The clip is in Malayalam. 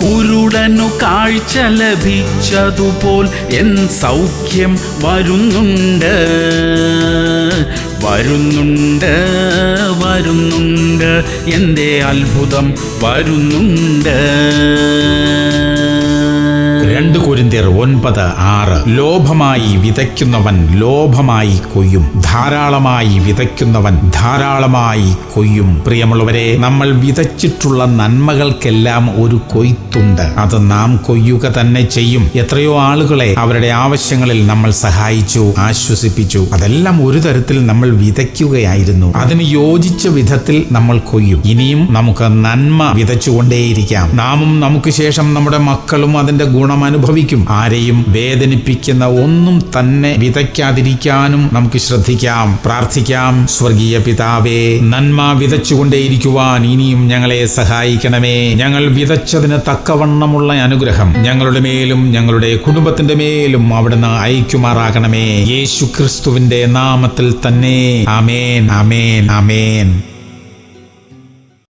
കുരുടനു കാഴ്ച ലഭിച്ചതുപോൽ എൻ സൗഖ്യം വരുന്നുണ്ട് വരുന്നുണ്ട് വരുന്നുണ്ട്, എൻ്റെ അത്ഭുതം വരുന്നുണ്ട്. 2 കൊരിന്ത്യർ 9:6. ലോഭമായി വിതയ്ക്കുന്നവൻ ലോഭമായി കൊയ്യും, ധാരാളമായി വിതയ്ക്കുന്നവൻ ധാരാളമായി കൊയ്യും. പ്രിയമുള്ളവരെ, നമ്മൾ വിതച്ചിട്ടുള്ള നന്മകൾക്കെല്ലാം ഒരു കൊയ്ത്തുണ്ട്. അത് നാം കൊയ്യുക തന്നെ ചെയ്യും. എത്രയോ ആളുകളെ അവരുടെ ആവശ്യങ്ങളിൽ നമ്മൾ സഹായിച്ചു, ആശ്വസിപ്പിച്ചു. അതെല്ലാം ഒരു തരത്തിൽ നമ്മൾ വിതയ്ക്കുകയായിരുന്നു. അതിന് യോജിച്ച വിധത്തിൽ നമ്മൾ കൊയ്യും. ഇനിയും നമുക്ക് നന്മ വിതച്ചുകൊണ്ടേയിരിക്കാം. നാമും നമുക്ക് ശേഷം നമ്മുടെ മക്കളും അതിന്റെ ഗുണം അനുഭവിക്കും. ആരെയും വേദനിപ്പിക്കുന്ന ഒന്നും തന്നെ വിതയ്ക്കാതിരിക്കാനും നമുക്ക് ശ്രദ്ധിക്കാം, പ്രാർത്ഥിക്കാം. സ്വർഗീയ പിതാവേ, നന്മ വിതച്ചുകൊണ്ടേയിരിക്കുവാൻ ഇനിയും ഞങ്ങളെ സഹായിക്കണമേ. ഞങ്ങൾ വിതച്ചതിന് തക്കവണ്ണമുള്ള അനുഗ്രഹം ഞങ്ങളുടെ മേലും ഞങ്ങളുടെ കുടുംബത്തിന്റെ മേലും അവിടുന്ന് അയക്കുമാറാകണമേ. യേശു ക്രിസ്തുവിന്റെ നാമത്തിൽ തന്നെ. ആമേൻ, ആമേൻ, ആമേൻ.